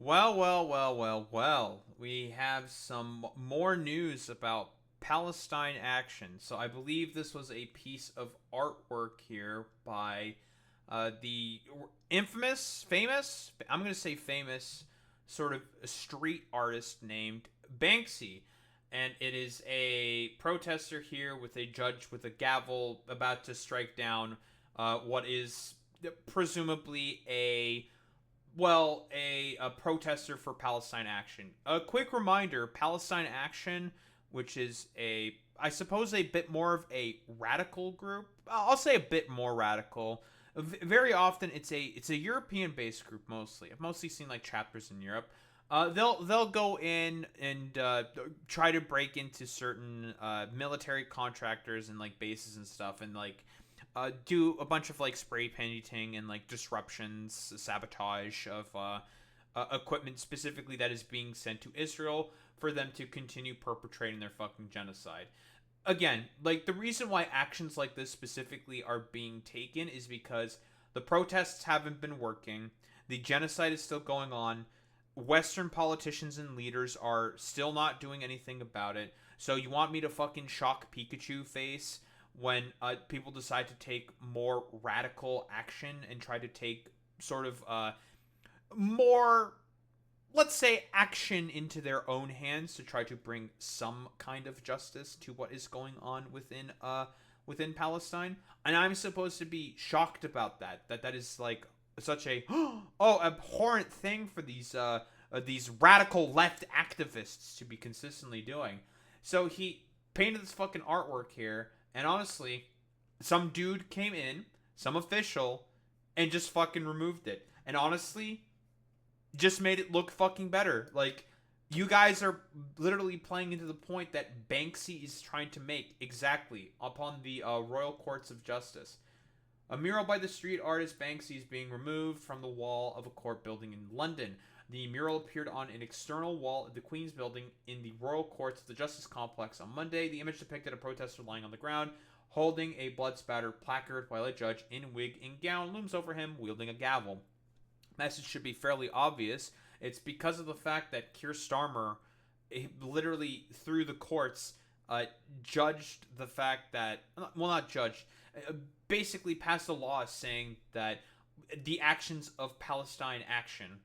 Well. We have some more news about Palestine Action. So I believe this was a piece of artwork here by the I'm going to say famous, sort of street artist named Banksy. And it is a protester here with a judge with a gavel about to strike down what is presumably a protester for Palestine Action. A quick reminder: Palestine Action, which is I suppose a bit more of a radical group. I'll say a bit more radical. Very often, it's a European-based group mostly. I've mostly seen like chapters in Europe. They'll go in and try to break into certain military contractors and like bases and stuff, and like do a bunch of like spray painting and like disruptions, sabotage of equipment specifically that is being sent to Israel for them to continue perpetrating their fucking genocide. Again, like the reason why actions like this specifically are being taken is because the protests haven't been working, the genocide is still going on, Western politicians and leaders are still not doing anything about it. So you want me to fucking shock Pikachu face when people decide to take more radical action and try to take sort of more, let's say, action into their own hands to try to bring some kind of justice to what is going on within Palestine. And I'm supposed to be shocked about that. That is like such a abhorrent thing for these radical left activists to be consistently doing. So he painted this fucking artwork here, and honestly, some dude came in, some official, and just fucking removed it. And honestly, just made it look fucking better. Like, you guys are literally playing into the point that Banksy is trying to make exactly upon the Royal Courts of Justice. A mural by the street artist Banksy is being removed from the wall of a court building in London. The mural appeared on an external wall of the Queen's Building in the Royal Courts of the Justice Complex on Monday. The image depicted a protester lying on the ground, holding a blood-spattered placard, while a judge in wig and gown looms over him, wielding a gavel. Message should be fairly obvious. It's because of the fact that Keir Starmer literally through the courts judged the fact that, well, not judged, basically passed a law saying that the actions of Palestine Action,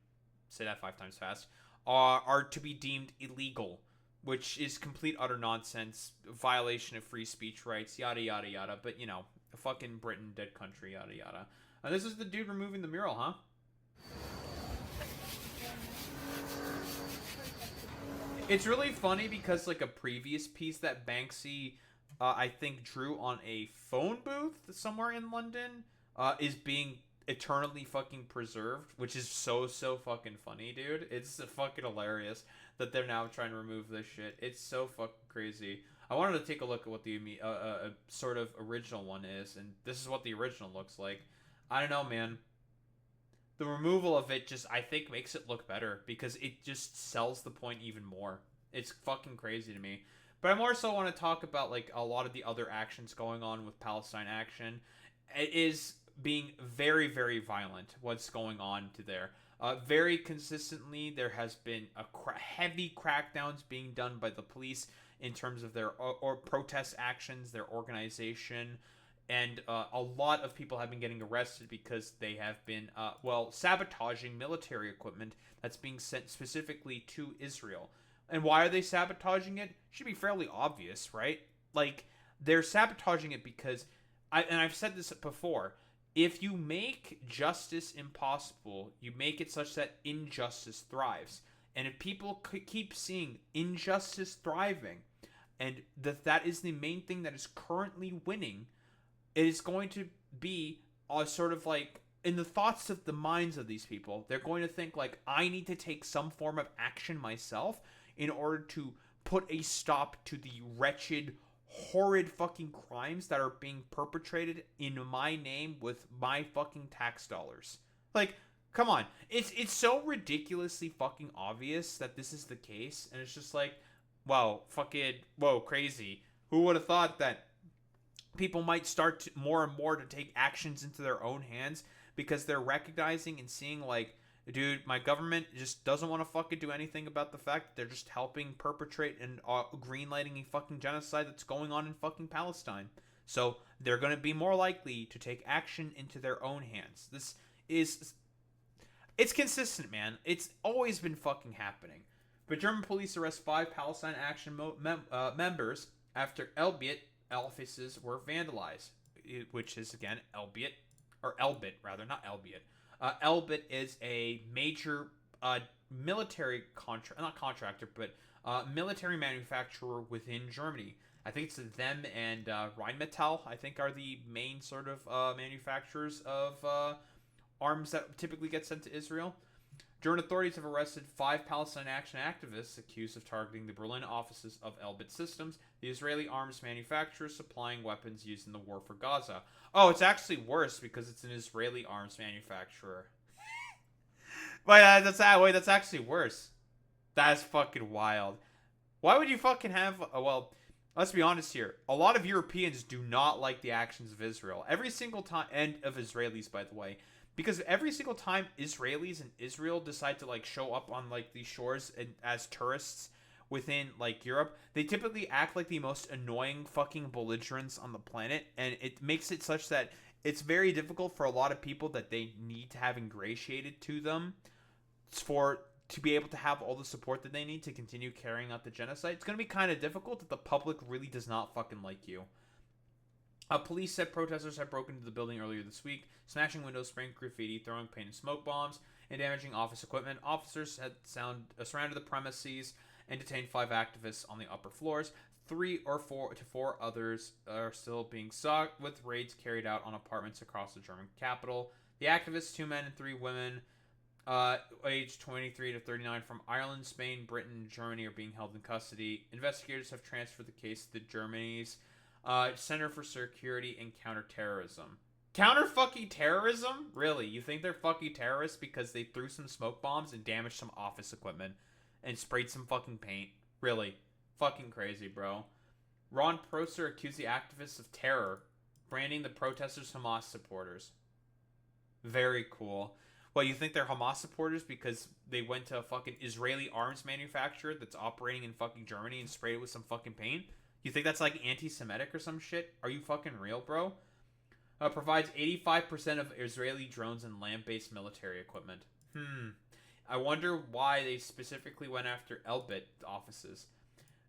say that 5 times fast, are to be deemed illegal, which is complete utter nonsense, violation of free speech rights, yada yada yada. But you know, fucking Britain, dead country, yada yada. And this is the dude removing the mural, huh? It's really funny because like a previous piece that Banksy, I think, drew on a phone booth somewhere in London, is being eternally fucking preserved, which is so fucking funny, dude. It's fucking hilarious that they're now trying to remove this shit. It's so fucking crazy. I wanted to take a look at what the sort of original one is, and this is what the original looks like. I don't know, man. The removal of it just, I think, makes it look better because it just sells the point even more. It's fucking crazy to me. But I more so want to talk about like a lot of the other actions going on with Palestine Action. It is being very violent. What's going on to there? Very consistently, there has been heavy crackdowns being done by the police in terms of their or protest actions, their organization, and a lot of people have been getting arrested because they have been, sabotaging military equipment that's being sent specifically to Israel. And why are they sabotaging it? Should be fairly obvious, right? Like, they're sabotaging it because, I've said this before, if you make justice impossible, you make it such that injustice thrives. And if people keep seeing injustice thriving, and that is the main thing that is currently winning, it is going to be sort of like in the thoughts of the minds of these people. They're going to think like, I need to take some form of action myself in order to put a stop to the wretched, horrid fucking crimes that are being perpetrated in my name with my fucking tax dollars. Like, come on. It's so ridiculously fucking obvious that this is the case, and it's just like, wow, fucking, whoa, crazy. Who would have thought that people might start more and more to take actions into their own hands because they're recognizing and seeing like Dude, my government just doesn't want to fucking do anything about the fact that they're just helping perpetrate and greenlighting a fucking genocide that's going on in fucking Palestine. So they're going to be more likely to take action into their own hands. This is, it's consistent, man. It's always been fucking happening. But German police arrest 5 Palestine Action members after Elbit offices were vandalized, which is again Elbit rather, not Elbit. Elbit is a major military not contractor, but military manufacturer within Germany. I think it's them and Rheinmetall, I think, are the main sort of manufacturers of arms that typically get sent to Israel. German authorities have arrested 5 Palestine Action activists accused of targeting the Berlin offices of Elbit Systems, the Israeli arms manufacturer supplying weapons used in the war for Gaza. Oh, it's actually worse because it's an Israeli arms manufacturer. That's actually worse. That's fucking wild. Why would you fucking have... well, let's be honest here. A lot of Europeans do not like the actions of Israel. Every single time... And of Israelis, by the way. Because every single time Israelis in Israel decide to, like, show up on, like, these shores as tourists within, like, Europe, they typically act like the most annoying fucking belligerents on the planet, and it makes it such that it's very difficult for a lot of people that they need to have ingratiated to them to be able to have all the support that they need to continue carrying out the genocide. It's going to be kind of difficult if the public really does not fucking like you. Police said protesters had broken into the building earlier this week, smashing windows, spraying graffiti, throwing paint and smoke bombs, and damaging office equipment. Officers had surrounded the premises and detained 5 activists on the upper floors. 3 or 4 others are still being sought, with raids carried out on apartments across the German capital. The activists, 2 men and 3 women, aged 23 to 39 from Ireland, Spain, Britain, and Germany, are being held in custody. Investigators have transferred the case to Germany's Center for Security and Counterterrorism. Counter-fucking-terrorism? Really? You think they're fucking terrorists because they threw some smoke bombs and damaged some office equipment and sprayed some fucking paint? Really? Fucking crazy, bro. Ron Prosser accused the activists of terror, branding the protesters Hamas supporters. Very cool. Well, you think they're Hamas supporters because they went to a fucking Israeli arms manufacturer that's operating in fucking Germany and sprayed it with some fucking paint? You think that's like anti-Semitic or some shit? Are you fucking real, bro? Provides 85% of Israeli drones and land-based military equipment. I wonder why they specifically went after Elbit offices.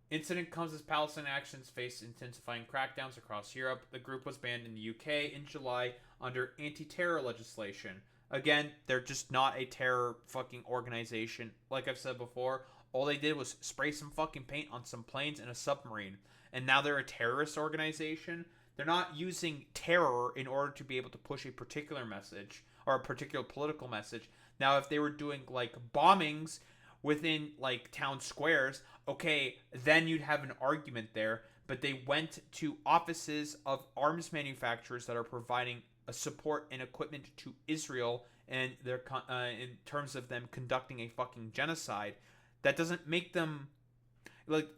Incident comes as Palestine Actions face intensifying crackdowns across Europe. The group was banned in the UK in July under anti-terror legislation. Again, they're just not a terror fucking organization. Like I've said before, all they did was spray some fucking paint on some planes and a submarine. And now they're a terrorist organization. They're not using terror in order to be able to push a particular message or a particular political message. Now, if they were doing, like, bombings within, like, town squares, okay, then you'd have an argument there. But they went to offices of arms manufacturers that are providing a support and equipment to Israel, and they're in terms of them conducting a fucking genocide. That doesn't make them, like,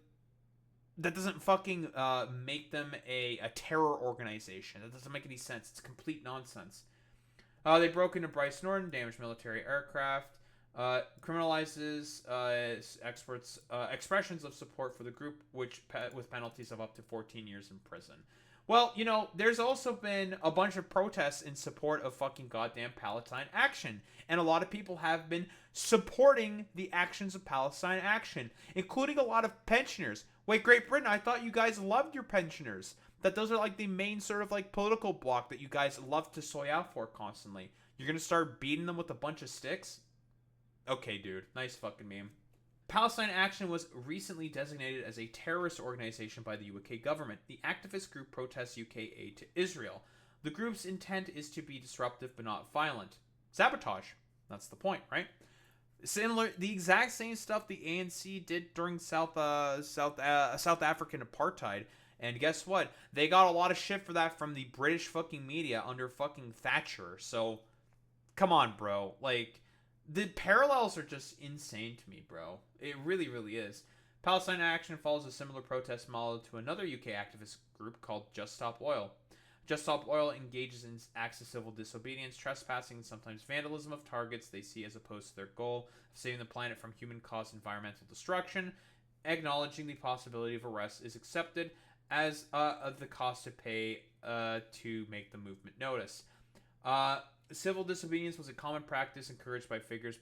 that doesn't fucking make them a terror organization. That doesn't make any sense. It's complete nonsense. They broke into Bryce Norton, damaged military aircraft, criminalizes expressions of support for the group, which with penalties of up to 14 years in prison. Well, you know, there's also been a bunch of protests in support of fucking goddamn Palestine Action. And a lot of people have been supporting the actions of Palestine Action, including a lot of pensioners. Wait, Great Britain, I thought you guys loved your pensioners. That those are like the main sort of like political bloc that you guys love to soy out for constantly. You're gonna start beating them with a bunch of sticks? Okay, dude. Nice fucking meme. Palestine Action was recently designated as a terrorist organization by the UK government. The activist group protests UK aid to Israel. The group's intent is to be disruptive but not violent. Sabotage. That's the point, right? The exact same stuff the ANC did during South African apartheid. And guess what? They got a lot of shit for that from the British fucking media under fucking Thatcher. So, come on, bro. Like, the parallels are just insane to me, bro. It really, really is. Palestine Action follows a similar protest model to another UK activist group called Just Stop Oil. Just Stop Oil engages in acts of civil disobedience, trespassing, and sometimes vandalism of targets they see as opposed to their goal of saving the planet from human-caused environmental destruction. Acknowledging the possibility of arrest is accepted as the cost to pay to make the movement notice. Civil disobedience was a common practice encouraged by figures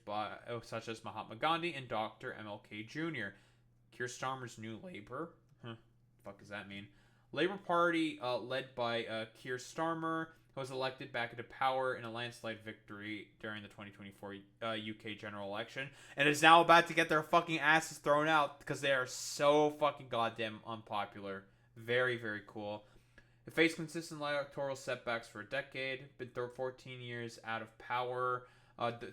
such as Mahatma Gandhi and Dr. MLK Jr. Keir Starmer's New Labour. The fuck does that mean? Labour Party, led by Keir Starmer, was elected back into power in a landslide victory during the 2024 UK general election, and is now about to get their fucking asses thrown out because they are so fucking goddamn unpopular. Very, very cool. It faced consistent electoral setbacks for a decade, been through 14 years out of power.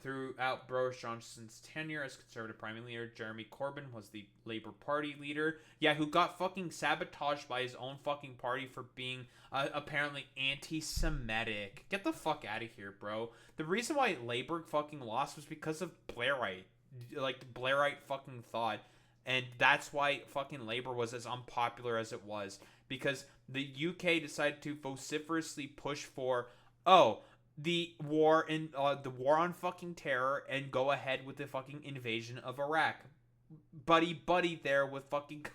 Throughout Boris Johnson's tenure as Conservative Prime Minister, Jeremy Corbyn was the Labour Party leader. Yeah, who got fucking sabotaged by his own fucking party for being apparently anti-Semitic. Get the fuck out of here, bro. The reason why Labour fucking lost was because of Blairite. Like, the Blairite fucking thought. And that's why fucking Labour was as unpopular as it was. Because the UK decided to vociferously push for, the war on fucking terror, and go ahead with the fucking invasion of Iraq. Buddy there with fucking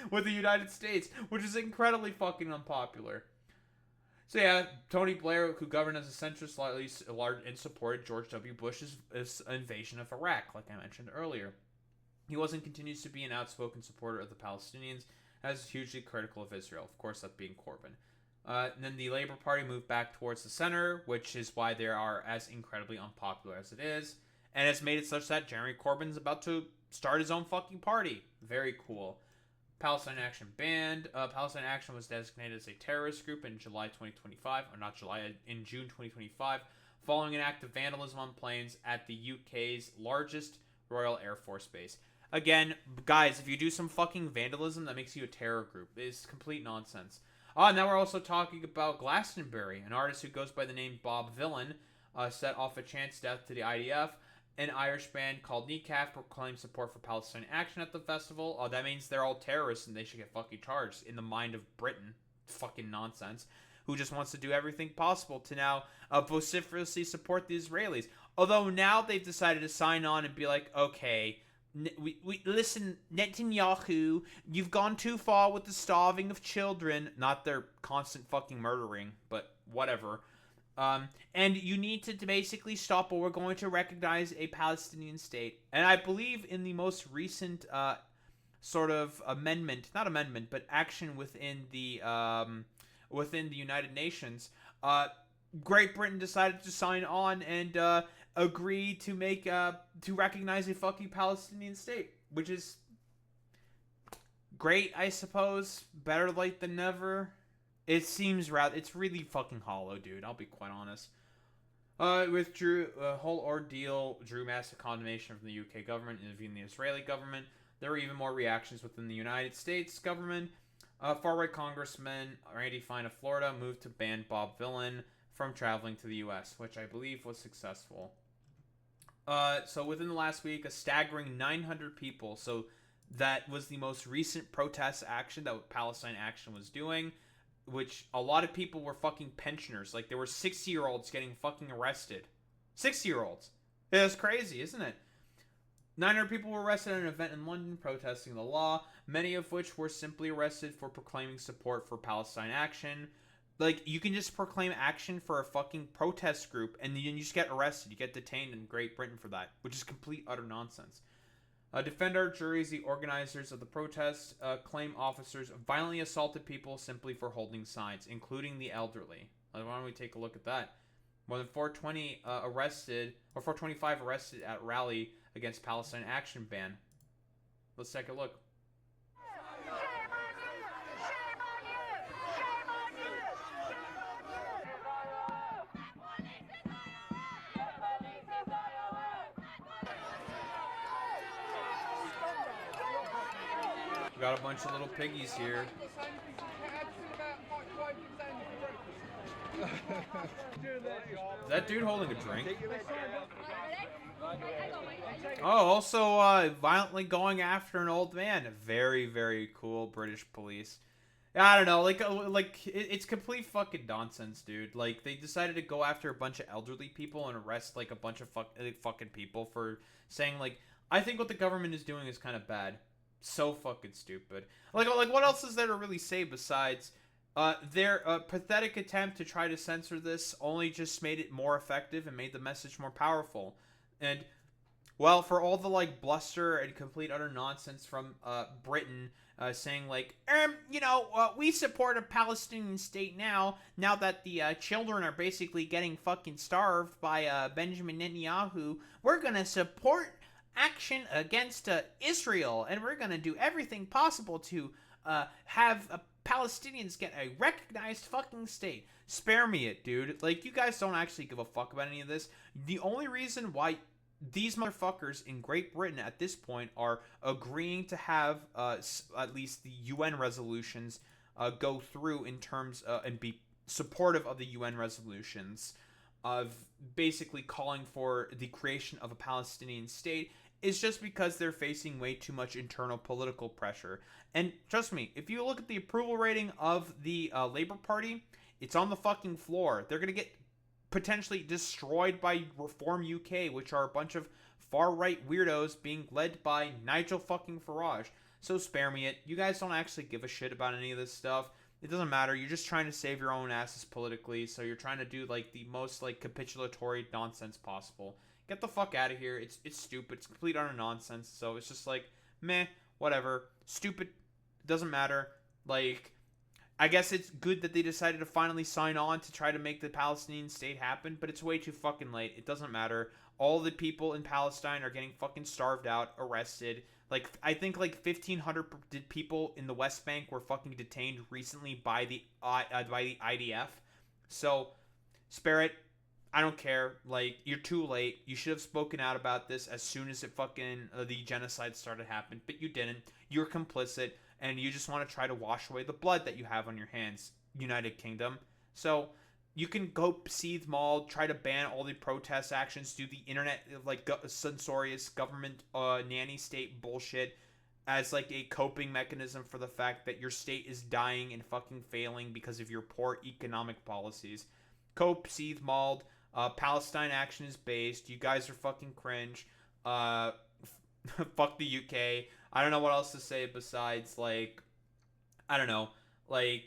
with the United States, which is incredibly fucking unpopular. So yeah, Tony Blair, who governed as a centrist, slightly large and supported George W. Bush's invasion of Iraq, like I mentioned earlier. He was and continues to be an outspoken supporter of the Palestinians, as hugely critical of Israel. Of course, that being Corbyn. And then the Labour Party moved back towards the center, which is why they are as incredibly unpopular as it is. And it's made it such that Jeremy Corbyn's about to start his own fucking party. Very cool. Palestine Action banned. Palestine Action was designated as a terrorist group in July 2025, or not July, in June 2025, following an act of vandalism on planes at the UK's largest Royal Air Force base. Again, guys, if you do some fucking vandalism, that makes you a terror group. It's complete nonsense. Now we're also talking about Glastonbury. An artist who goes by the name Bob Villain set off a chance death to the IDF. An Irish band called Kneecap proclaimed support for Palestine Action at the festival. That means they're all terrorists and they should get fucking charged in the mind of Britain. Fucking nonsense. Who just wants to do everything possible to now vociferously support the Israelis. Although now they've decided to sign on and be like, okay, we listen, Netanyahu, you've gone too far with the starving of children. Not their constant fucking murdering, but whatever. And you need to basically stop, or we're going to recognize a Palestinian state. And I believe in the most recent sort of amendment, not amendment, but action within the United Nations, Great Britain decided to sign on and agree to make to recognize a fucking Palestinian state, which is great, I suppose. Better late than never. It seems it's really fucking hollow, dude. I'll be quite honest. Whole ordeal drew massive condemnation from the UK government and even the Israeli government. There were even more reactions within the United States government. Far-right Congressman Randy Fine of Florida moved to ban Bob Villain from traveling to the U.S., which I believe was successful. So within the last week, a staggering 900 people. So that was the most recent protest action that Palestine Action was doing, which a lot of people were fucking pensioners. Like, there were 60-year-olds getting fucking arrested. 60-year-olds. Yeah, that's crazy, isn't it? 900 people were arrested at an event in London protesting the law, many of which were simply arrested for proclaiming support for Palestine Action. Like, you can just proclaim action for a fucking protest group, and then you just get arrested. You get detained in Great Britain for that, which is complete, utter nonsense. Defend our juries, the organizers of the protests, claim officers violently assaulted people simply for holding signs, including the elderly. Why don't we take a look at that? More than 425 arrested at rally against Palestine Action ban. Let's take a look. We got a bunch of little piggies here. Is that dude holding a drink? Oh, also violently going after an old man. Very, very cool British police. I don't know, it's complete fucking nonsense, dude. Like they decided to go after a bunch of elderly people and arrest like a bunch of fucking people for saying like I think what the government is doing is kind of bad. So fucking stupid. Like what else is there to really say besides their pathetic attempt to try to censor this only just made it more effective and made the message more powerful. And well, for all the like bluster and complete utter nonsense from Britain saying like, we support a Palestinian state now. Now that the children are basically getting fucking starved by Benjamin Netanyahu, we're gonna support action against Israel, and we're gonna do everything possible to have Palestinians get a recognized fucking state. Spare me it, dude. Like, you guys don't actually give a fuck about any of this. The only reason why these motherfuckers in Great Britain at this point are agreeing to have at least the UN resolutions go through in terms and be supportive of the UN resolutions of basically calling for the creation of a Palestinian state is just because they're facing way too much internal political pressure. And trust me, if you look at the approval rating of the Labour Party, it's on the fucking floor. They're going to get potentially destroyed by Reform UK, which are a bunch of far-right weirdos being led by Nigel fucking Farage. So spare me it. You guys don't actually give a shit about any of this stuff. It doesn't matter. You're just trying to save your own asses politically, so you're trying to do like the most like capitulatory nonsense possible. Get the fuck out of here. It's stupid. It's complete utter nonsense. So it's just like, meh, whatever. Stupid. Doesn't matter. Like, I guess it's good that they decided to finally sign on to try to make the Palestinian state happen, but it's way too fucking late. It doesn't matter. All the people in Palestine are getting fucking starved out, arrested. Like, I think like 1,500 people in the West Bank were fucking detained recently by the IDF. So, spare it. I don't care. Like, you're too late. You should have spoken out about this as soon as it fucking the genocide started happening, but you didn't. You're complicit, and you just want to try to wash away the blood that you have on your hands, United Kingdom. So you can go seethe maul, try to ban all the protest actions, do the internet like censorious government nanny state bullshit as like a coping mechanism for the fact that your state is dying and fucking failing because of your poor economic policies. Cope, seethe mauled. Palestine Action is based. You guys are fucking cringe. Fuck the UK. I don't know what else to say besides like, I don't know, like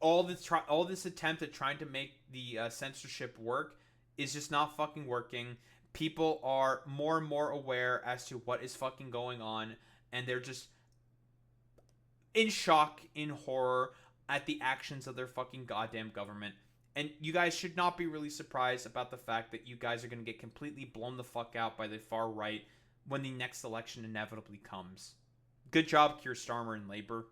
all this attempt at trying to make the censorship work is just not fucking working. People are more and more aware as to what is fucking going on, and they're just in shock, in horror at the actions of their fucking goddamn government. And you guys should not be really surprised about the fact that you guys are going to get completely blown the fuck out by the far right when the next election inevitably comes. Good job, Keir Starmer and Labour.